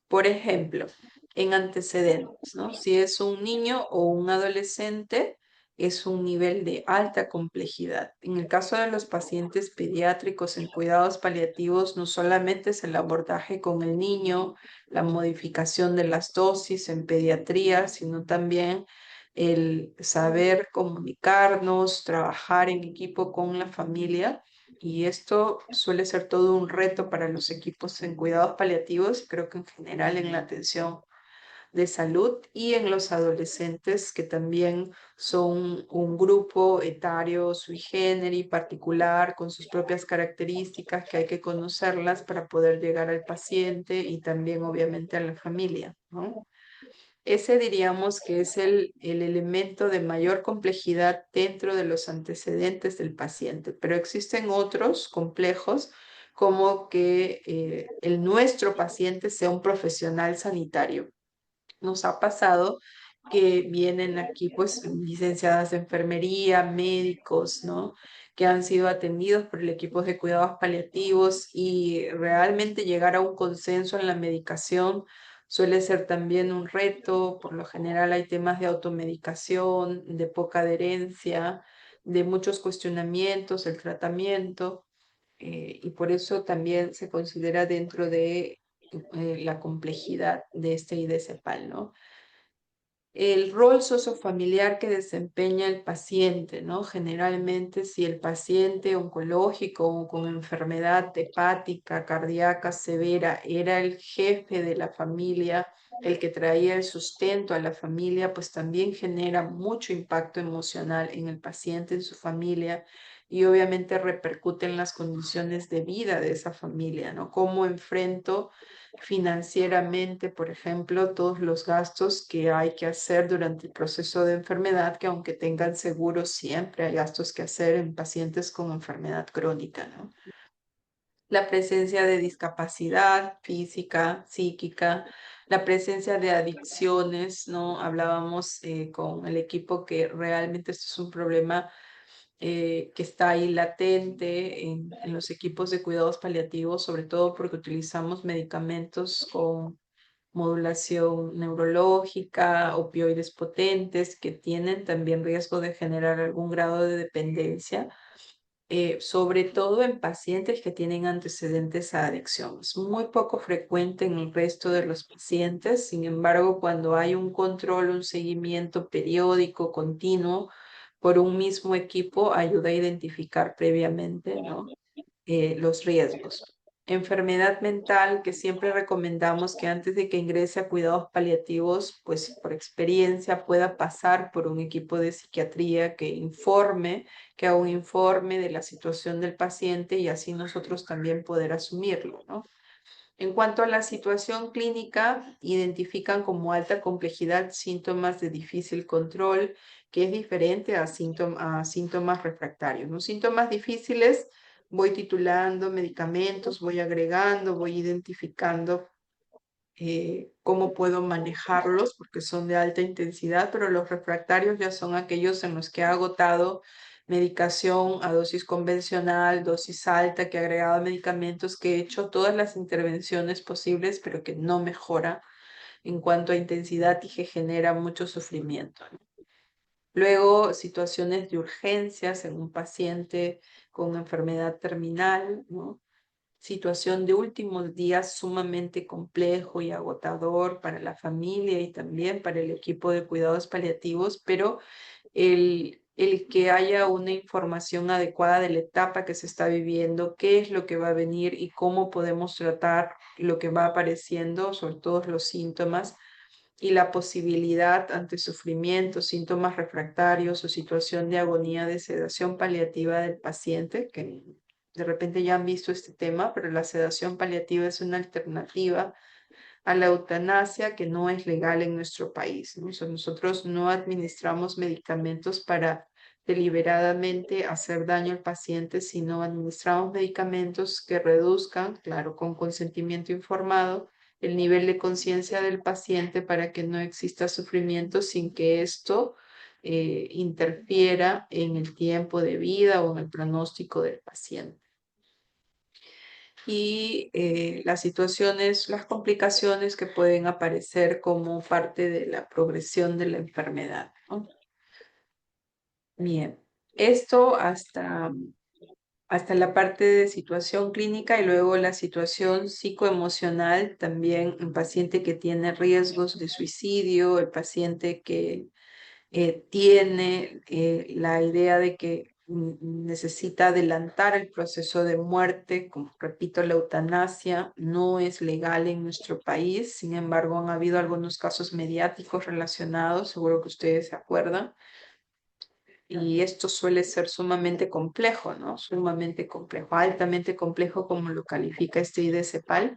Por ejemplo, en antecedentes, ¿no? Si es un niño o un adolescente, es un nivel de alta complejidad. En el caso de los pacientes pediátricos en cuidados paliativos, no solamente es el abordaje con el niño, la modificación de las dosis en pediatría, sino también el saber comunicarnos, trabajar en equipo con la familia. Y esto suele ser todo un reto para los equipos en cuidados paliativos, creo que en general en la atención de salud y en los adolescentes, que también son un grupo etario sui generis particular, con sus propias características que hay que conocerlas para poder llegar al paciente y también obviamente a la familia, ¿no? Ese diríamos que es el elemento de mayor complejidad dentro de los antecedentes del paciente, pero existen otros complejos como que el nuestro paciente sea un profesional sanitario. Nos ha pasado que vienen aquí pues licenciadas de enfermería, médicos, ¿no? Que han sido atendidos por el equipo de cuidados paliativos, y realmente llegar a un consenso en la medicación suele ser también un reto. Por lo general hay temas de automedicación, de poca adherencia, de muchos cuestionamientos, el tratamiento, y por eso también se considera dentro de la complejidad de este IDCEPAL, ¿no? El rol sociofamiliar que desempeña el paciente, ¿no? Generalmente, si el paciente oncológico o con enfermedad hepática, cardíaca severa, era el jefe de la familia, el que traía el sustento a la familia, pues también genera mucho impacto emocional en el paciente, en su familia, y obviamente repercute en las condiciones de vida de esa familia, ¿no? ¿Cómo enfrento financieramente, por ejemplo, todos los gastos que hay que hacer durante el proceso de enfermedad, que aunque tengan seguro, siempre hay gastos que hacer en pacientes con enfermedad crónica, ¿no? La presencia de discapacidad física, psíquica, la presencia de adicciones, ¿no? Hablábamos con el equipo que realmente esto es un problema que está ahí latente en los equipos de cuidados paliativos, sobre todo porque utilizamos medicamentos con modulación neurológica, opioides potentes, que tienen también riesgo de generar algún grado de dependencia, sobre todo en pacientes que tienen antecedentes a adicción. Es muy poco frecuente en el resto de los pacientes. Sin embargo, cuando hay un control, un seguimiento periódico, continuo, por un mismo equipo, ayuda a identificar previamente, ¿no? Los riesgos. Enfermedad mental, que siempre recomendamos que antes de que ingrese a cuidados paliativos, pues por experiencia pueda pasar por un equipo de psiquiatría que informe, que haga un informe de la situación del paciente, y así nosotros también poder asumirlo, ¿no? En cuanto a la situación clínica, identifican como alta complejidad síntomas de difícil control, que es diferente a síntomas refractarios. Los síntomas difíciles voy titulando medicamentos, voy agregando, voy identificando cómo puedo manejarlos porque son de alta intensidad, pero los refractarios ya son aquellos en los que ha agotado medicación a dosis convencional, dosis alta, que ha agregado medicamentos, que he hecho todas las intervenciones posibles, pero que no mejora en cuanto a intensidad y que genera mucho sufrimiento, ¿no? Luego, situaciones de urgencias en un paciente con enfermedad terminal, ¿no? Situación de últimos días sumamente complejo y agotador para la familia y también para el equipo de cuidados paliativos, pero el el que haya una información adecuada de la etapa que se está viviendo, qué es lo que va a venir y cómo podemos tratar lo que va apareciendo, sobre todo los síntomas, y la posibilidad ante sufrimiento, síntomas refractarios o situación de agonía de sedación paliativa del paciente, que de repente ya han visto este tema, pero la sedación paliativa es una alternativa a la eutanasia que no es legal en nuestro país, ¿no? O sea, nosotros no administramos medicamentos para deliberadamente hacer daño al paciente, sino administramos medicamentos que reduzcan, claro, con consentimiento informado, el nivel de conciencia del paciente para que no exista sufrimiento sin que esto interfiera en el tiempo de vida o en el pronóstico del paciente y las situaciones, las complicaciones que pueden aparecer como parte de la progresión de la enfermedad, ¿no? Bien, esto hasta la parte de situación clínica y luego la situación psicoemocional, también el paciente que tiene riesgos de suicidio, el paciente que tiene la idea de que necesita adelantar el proceso de muerte. Como repito, la eutanasia no es legal en nuestro país, sin embargo, han habido algunos casos mediáticos relacionados, seguro que ustedes se acuerdan, y esto suele ser sumamente complejo, ¿no? Sumamente complejo, altamente complejo, como lo califica este IDCPAL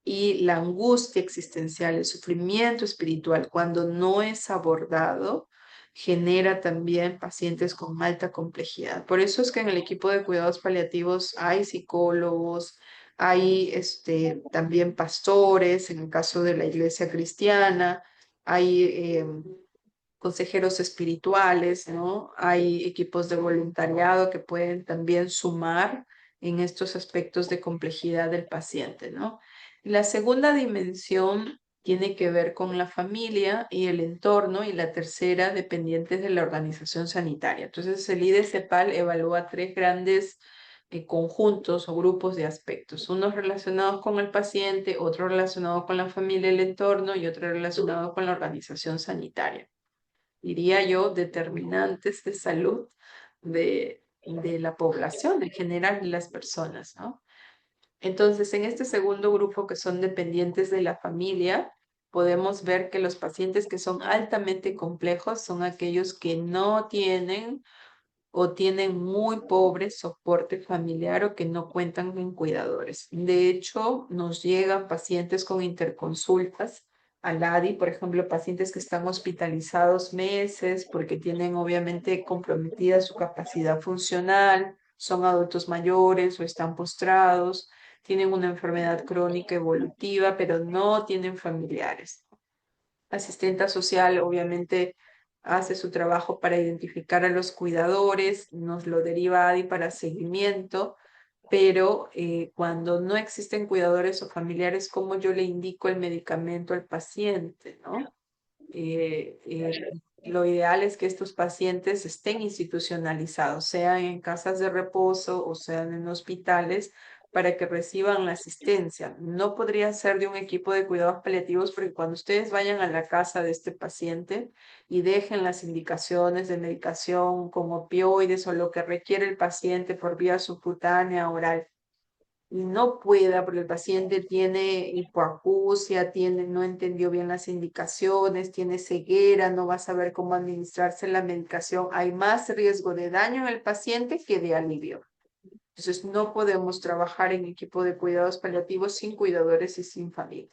y la angustia existencial, el sufrimiento espiritual, cuando no es abordado, genera también pacientes con alta complejidad. Por eso es que en el equipo de cuidados paliativos hay psicólogos, hay también pastores, en el caso de la iglesia cristiana, hay consejeros espirituales, ¿no? Hay equipos de voluntariado que pueden también sumar en estos aspectos de complejidad del paciente, ¿no? La segunda dimensión tiene que ver con la familia y el entorno, y la tercera dependientes de la organización sanitaria. Entonces, el IDCEPAL evalúa tres grandes conjuntos o grupos de aspectos, unos relacionados con el paciente, otros relacionados con la familia y el entorno, y otros relacionados con la organización sanitaria, diría yo, determinantes de salud de la población en general, de las personas, ¿no? Entonces, en este segundo grupo, que son dependientes de la familia, podemos ver que los pacientes que son altamente complejos son aquellos que no tienen o tienen muy pobre soporte familiar o que no cuentan con cuidadores. De hecho, nos llegan pacientes con interconsultas al ADI, por ejemplo, pacientes que están hospitalizados meses porque tienen obviamente comprometida su capacidad funcional, son adultos mayores o están postrados, tienen una enfermedad crónica evolutiva, pero no tienen familiares. Asistenta social obviamente hace su trabajo para identificar a los cuidadores, nos lo deriva a ADI para seguimiento, pero cuando no existen cuidadores o familiares, ¿cómo yo le indico el medicamento al paciente, ¿no? Lo ideal es que estos pacientes estén institucionalizados, sean en casas de reposo o sean en hospitales, para que reciban la asistencia. No podría ser de un equipo de cuidados paliativos, porque cuando ustedes vayan a la casa de este paciente y dejen las indicaciones de medicación con opioides o lo que requiere el paciente por vía subcutánea, oral, y no pueda, porque el paciente tiene hipoacusia, no entendió bien las indicaciones, tiene ceguera, no va a saber cómo administrarse la medicación, hay más riesgo de daño en el paciente que de alivio. Entonces, no podemos trabajar en equipo de cuidados paliativos sin cuidadores y sin familia.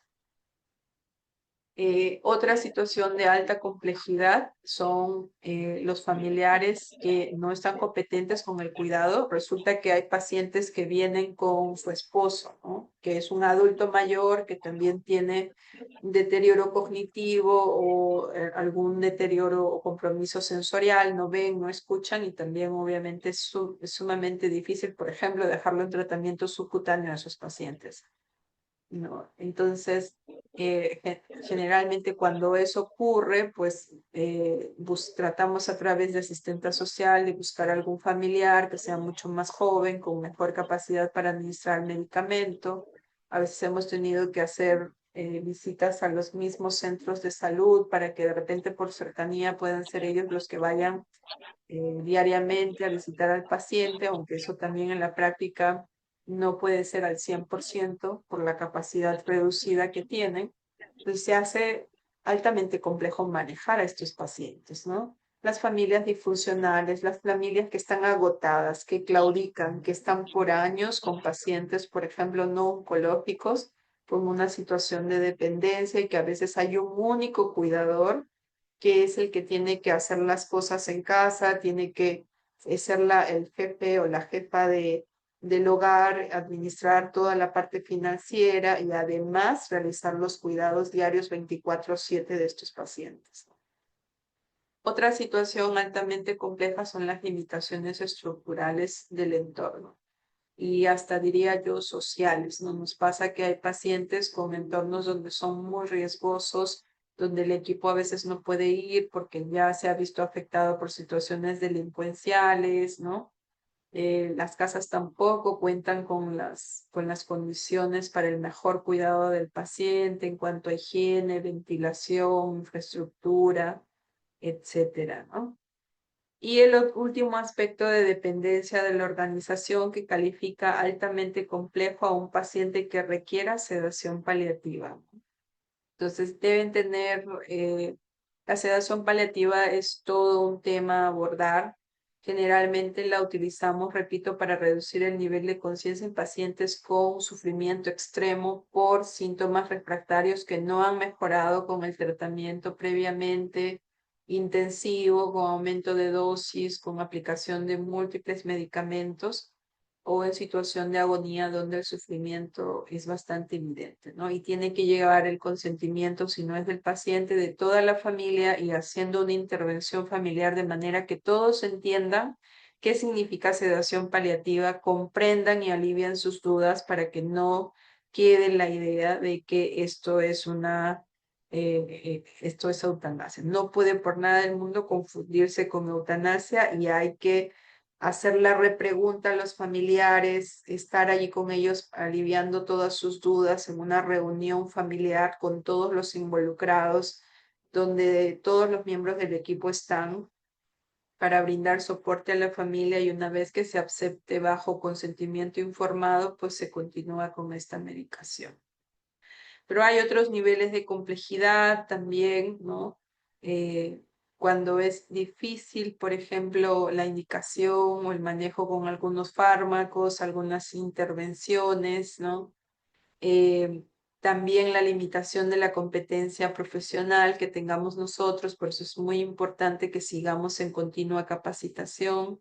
Otra situación de alta complejidad son los familiares que no están competentes con el cuidado. Resulta que hay pacientes que vienen con su esposo, ¿no? Que es un adulto mayor que también tiene deterioro cognitivo o algún deterioro o compromiso sensorial, no ven, no escuchan, y también obviamente es sumamente difícil, por ejemplo, dejarlo en tratamiento subcutáneo a esos pacientes, ¿no? Entonces, generalmente cuando eso ocurre, pues tratamos a través de asistente social de buscar algún familiar que sea mucho más joven, con mejor capacidad para administrar el medicamento. A veces hemos tenido que hacer visitas a los mismos centros de salud para que de repente por cercanía puedan ser ellos los que vayan diariamente a visitar al paciente, aunque eso también en la práctica no puede ser al 100% por la capacidad reducida que tienen. Entonces se hace altamente complejo manejar a estos pacientes, ¿no? Las familias disfuncionales, las familias que están agotadas, que claudican, que están por años con pacientes, por ejemplo, no oncológicos, con una situación de dependencia y que a veces hay un único cuidador que es el que tiene que hacer las cosas en casa, tiene que ser el jefe o la jefa del hogar, administrar toda la parte financiera y además realizar los cuidados diarios 24/7 de estos pacientes. Otra situación altamente compleja son las limitaciones estructurales del entorno y hasta diría yo sociales, ¿no? Nos pasa que hay pacientes con entornos donde son muy riesgosos, donde el equipo a veces no puede ir porque ya se ha visto afectado por situaciones delincuenciales, ¿no? Las casas tampoco cuentan con las condiciones para el mejor cuidado del paciente en cuanto a higiene, ventilación, infraestructura, etcétera, ¿no? Y el último aspecto de dependencia de la organización que califica altamente complejo a un paciente que requiera sedación paliativa. Entonces deben tener, la sedación paliativa es todo un tema a abordar. Generalmente la utilizamos, repito, para reducir el nivel de conciencia en pacientes con sufrimiento extremo por síntomas refractarios que no han mejorado con el tratamiento previamente intensivo, con aumento de dosis, con aplicación de múltiples medicamentos o en situación de agonía donde el sufrimiento es bastante evidente, ¿no? Y tiene que llevar el consentimiento, si no es del paciente, de toda la familia y haciendo una intervención familiar de manera que todos entiendan qué significa sedación paliativa, comprendan y alivian sus dudas para que no quede la idea de que esto es eutanasia. No puede por nada del mundo confundirse con eutanasia y hay que hacer la repregunta a los familiares, estar allí con ellos aliviando todas sus dudas en una reunión familiar con todos los involucrados, donde todos los miembros del equipo están para brindar soporte a la familia y una vez que se acepte bajo consentimiento informado, pues se continúa con esta medicación. Pero hay otros niveles de complejidad también, ¿no? Eh, Cuando es difícil, por ejemplo, la indicación o el manejo con algunos fármacos, algunas intervenciones, ¿no? Eh, También la limitación de la competencia profesional que tengamos nosotros, por eso es muy importante que sigamos en continua capacitación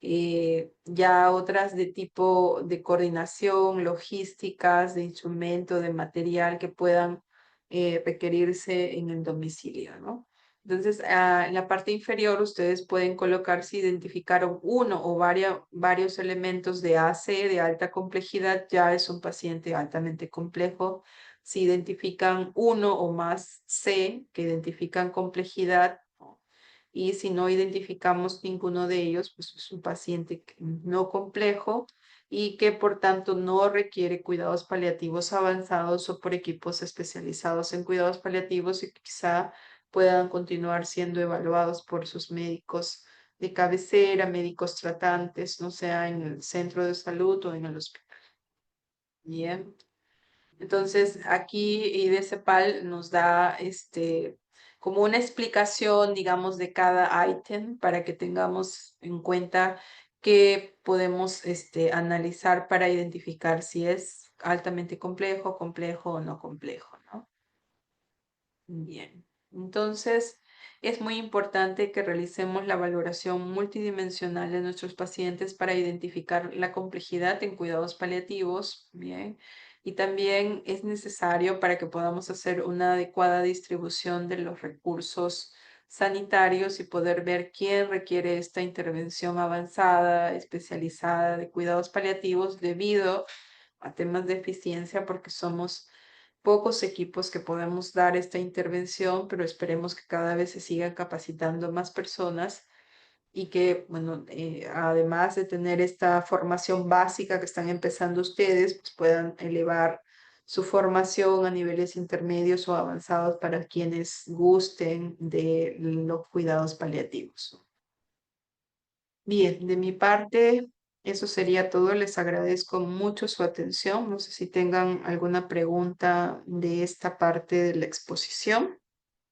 ya otras de tipo de coordinación, logísticas, de instrumento, de material que puedan requerirse en el domicilio, ¿no? Entonces, en la parte inferior ustedes pueden colocar si identificaron uno o varios elementos de AC de alta complejidad, ya es un paciente altamente complejo. Si identifican uno o más C que identifican complejidad, y si no identificamos ninguno de ellos, pues es un paciente no complejo y que por tanto no requiere cuidados paliativos avanzados o por equipos especializados en cuidados paliativos y que quizá puedan continuar siendo evaluados por sus médicos de cabecera, médicos tratantes, no sea en el centro de salud o en el hospital. Bien. Entonces, aquí IDCEPAL nos da como una explicación, digamos, de cada ítem para que tengamos en cuenta qué podemos analizar para identificar si es altamente complejo, complejo o no complejo, ¿no? Bien, entonces es muy importante que realicemos la valoración multidimensional de nuestros pacientes para identificar la complejidad en cuidados paliativos, bien, y también es necesario para que podamos hacer una adecuada distribución de los recursos sanitarios y poder ver quién requiere esta intervención avanzada, especializada de cuidados paliativos debido a temas de eficiencia porque somos pocos equipos que podemos dar esta intervención, pero esperemos que cada vez se sigan capacitando más personas y que, bueno, además de tener esta formación básica que están empezando ustedes, pues puedan elevar su formación a niveles intermedios o avanzados para quienes gusten de los cuidados paliativos. Bien, de mi parte, eso sería todo. Les agradezco mucho su atención. No sé si tengan alguna pregunta de esta parte de la exposición.